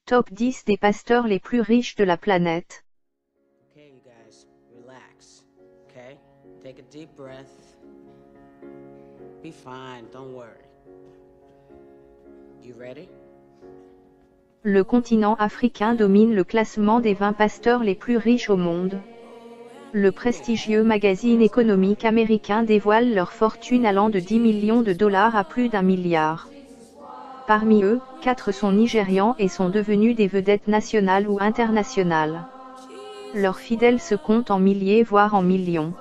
Top 10 des pasteurs les plus riches de la planète. Okay, you guys, relax. Okay? Take a deep breath. Be fine, don't worry. You ready? Le continent africain domine le classement des 20 pasteurs les plus riches au monde. Le prestigieux magazine économique américain dévoile leur fortune allant de 10 millions de dollars à plus d'1 milliard. Parmi eux, 4 sont nigérians et sont devenus des vedettes nationales ou internationales. Leurs fidèles se comptent en milliers voire en millions.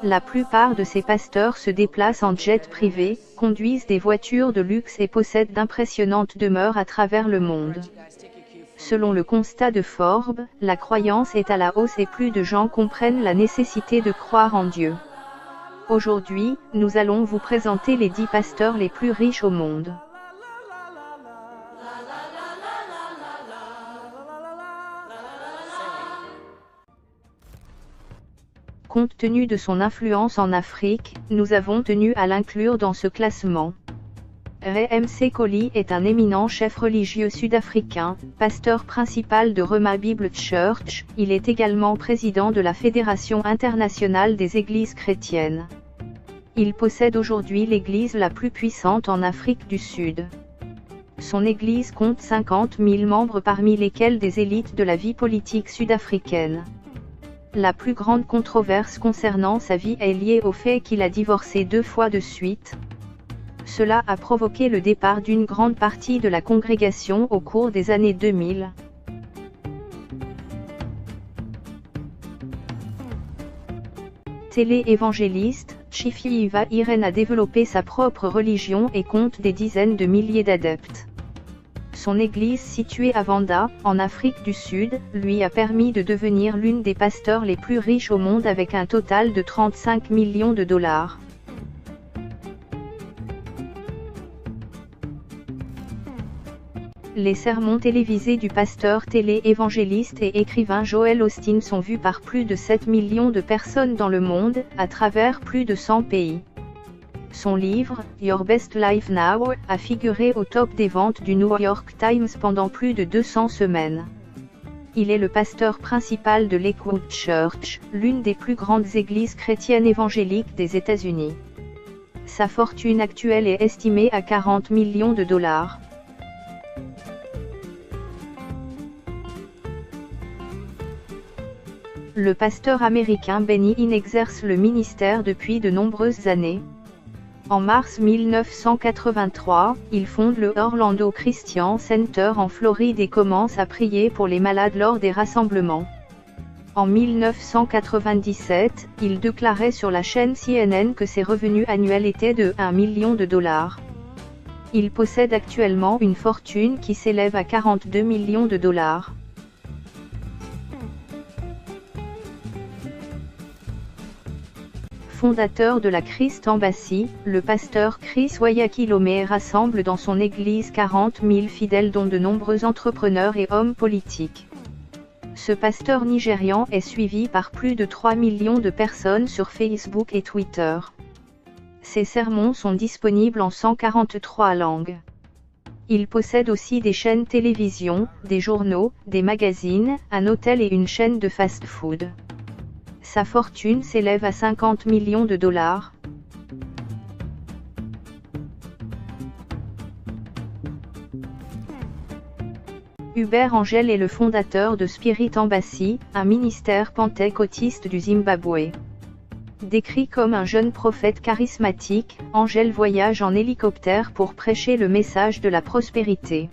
La plupart de ces pasteurs se déplacent en jet privé, conduisent des voitures de luxe et possèdent d'impressionnantes demeures à travers le monde. Selon le constat de Forbes, la croyance est à la hausse et plus de gens comprennent la nécessité de croire en Dieu. Aujourd'hui, nous allons vous présenter les 10 pasteurs les plus riches au monde. Compte tenu de son influence en Afrique, nous avons tenu à l'inclure dans ce classement. Ray Msekoli est un éminent chef religieux sud-africain, pasteur principal de Rhema Bible Church, il est également président de la Fédération internationale des églises chrétiennes. Il possède aujourd'hui l'église la plus puissante en Afrique du Sud. Son église compte 50 000 membres parmi lesquels des élites de la vie politique sud-africaine. La plus grande controverse concernant sa vie est liée au fait qu'il a divorcé 2 fois de suite. Cela a provoqué le départ d'une grande partie de la congrégation au cours des années 2000. Télé-évangéliste, Chifiva Irene a développé sa propre religion et compte des dizaines de milliers d'adeptes. Son église située à Vanda, en Afrique du Sud, lui a permis de devenir l'une des pasteurs les plus riches au monde avec un total de 35 millions de dollars. Les sermons télévisés du pasteur télé-évangéliste et écrivain Joel Osteen sont vus par plus de 7 millions de personnes dans le monde, à travers plus de 100 pays. Son livre, Your Best Life Now, a figuré au top des ventes du New York Times pendant plus de 200 semaines. Il est le pasteur principal de Lakewood Church, l'une des plus grandes églises chrétiennes évangéliques des États-Unis. Sa fortune actuelle est estimée à 40 millions de dollars. Le pasteur américain Benny Hinn exerce le ministère depuis de nombreuses années. En mars 1983, il fonde le Orlando Christian Center en Floride et commence à prier pour les malades lors des rassemblements. En 1997, il déclarait sur la chaîne CNN que ses revenus annuels étaient de 1 million de dollars. Il possède actuellement une fortune qui s'élève à 42 millions de dollars. Fondateur de la Christ Embassy, le pasteur Chris Wayakilome rassemble dans son église 40 000 fidèles dont de nombreux entrepreneurs et hommes politiques. Ce pasteur nigérian est suivi par plus de 3 millions de personnes sur Facebook et Twitter. Ses sermons sont disponibles en 143 langues. Il possède aussi des chaînes télévision, des journaux, des magazines, un hôtel et une chaîne de fast-food. Sa fortune s'élève à 50 millions de dollars. Hubert Angel est le fondateur de Spirit Embassy, un ministère pentecôtiste du Zimbabwe. Décrit comme un jeune prophète charismatique, Angel voyage en hélicoptère pour prêcher le message de la prospérité.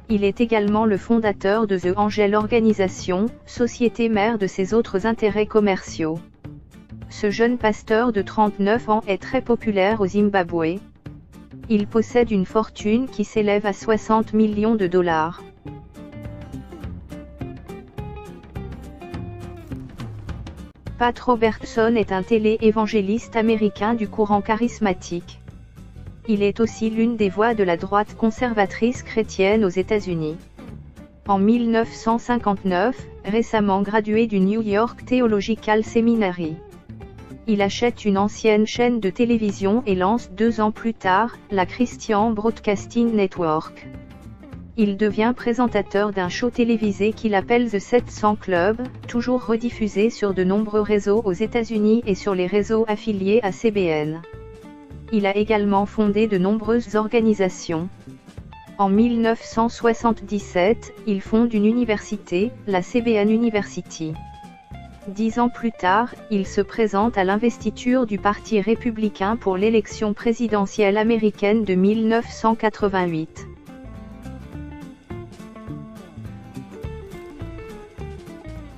Il est également le fondateur de The Angel Organisation, société mère de ses autres intérêts commerciaux. Ce jeune pasteur de 39 ans est très populaire au Zimbabwe. Il possède une fortune qui s'élève à 60 millions de dollars. Pat Robertson est un télé-évangéliste américain du courant charismatique. Il est aussi l'une des voix de la droite conservatrice chrétienne aux États-Unis. En 1959, récemment gradué du New York Theological Seminary. Il achète une ancienne chaîne de télévision et lance 2 ans plus tard, la Christian Broadcasting Network. Il devient présentateur d'un show télévisé qu'il appelle The 700 Club, toujours rediffusé sur de nombreux réseaux aux États-Unis et sur les réseaux affiliés à CBN. Il a également fondé de nombreuses organisations. En 1977, il fonde une université, la CBN University. 10 ans plus tard, il se présente à l'investiture du Parti républicain pour l'élection présidentielle américaine de 1988.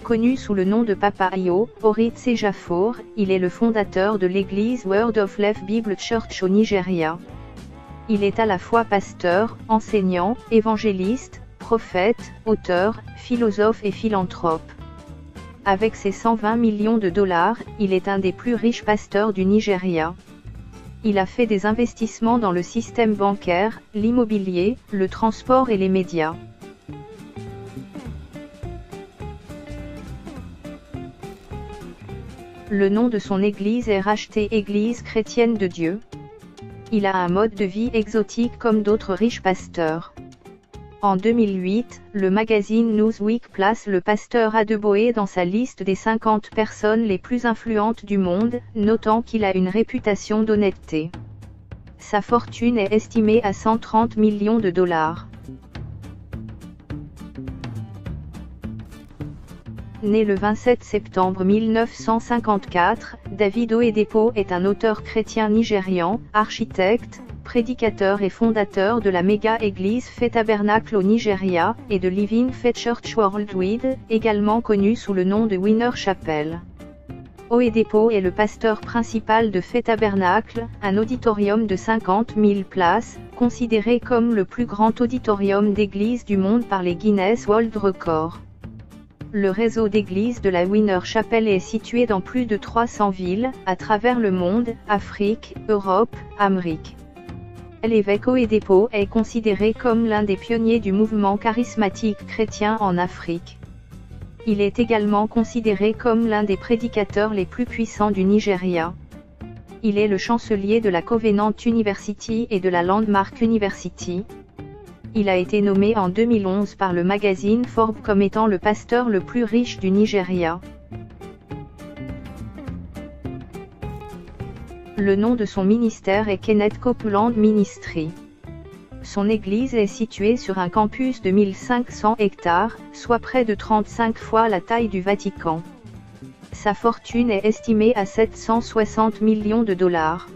Connu sous le nom de Papa Ayo, Orit Sejafor, il est le fondateur de l'église Word of Life Bible Church au Nigeria. Il est à la fois pasteur, enseignant, évangéliste, prophète, auteur, philosophe et philanthrope. Avec ses 120 millions de dollars, il est un des plus riches pasteurs du Nigeria. Il a fait des investissements dans le système bancaire, l'immobilier, le transport et les médias. Le nom de son église est racheté Église chrétienne de Dieu. Il a un mode de vie exotique comme d'autres riches pasteurs. En 2008, le magazine Newsweek place le pasteur Adeboye dans sa liste des 50 personnes les plus influentes du monde, notant qu'il a une réputation d'honnêteté. Sa fortune est estimée à 130 millions de dollars. Né le 27 septembre 1954, David Oyedepo est un auteur chrétien nigérian, architecte, prédicateur et fondateur de la méga-église Faith Tabernacle au Nigeria, et de Living Faith Church Worldwide, également connu sous le nom de Winner Chapel. Oyedepo est le pasteur principal de Faith Tabernacle, un auditorium de 50 000 places, considéré comme le plus grand auditorium d'église du monde par les Guinness World Records. Le réseau d'églises de la Winner Chapel est situé dans plus de 300 villes, à travers le monde, Afrique, Europe, Amérique. L'évêque Oyedepo est considéré comme l'un des pionniers du mouvement charismatique chrétien en Afrique. Il est également considéré comme l'un des prédicateurs les plus puissants du Nigeria. Il est le chancelier de la Covenant University et de la Landmark University. Il a été nommé en 2011 par le magazine Forbes comme étant le pasteur le plus riche du Nigeria. Le nom de son ministère est Kenneth Copeland Ministry. Son église est située sur un campus de 1500 hectares, soit près de 35 fois la taille du Vatican. Sa fortune est estimée à 760 millions de dollars.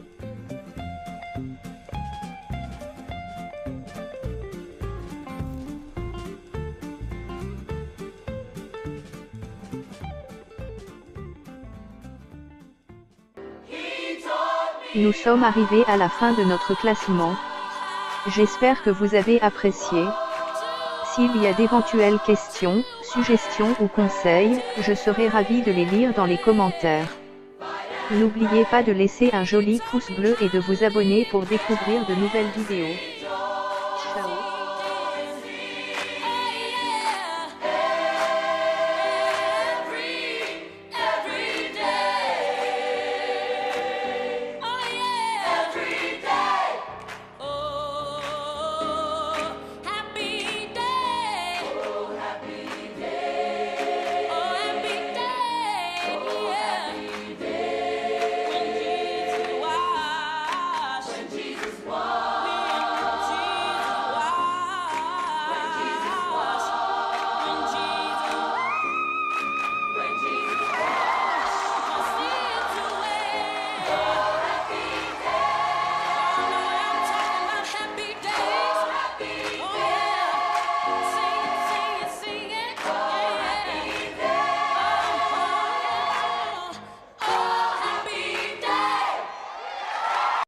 Nous sommes arrivés à la fin de notre classement. J'espère que vous avez apprécié. S'il y a d'éventuelles questions, suggestions ou conseils, je serai ravi de les lire dans les commentaires. N'oubliez pas de laisser un joli pouce bleu et de vous abonner pour découvrir de nouvelles vidéos. Ciao.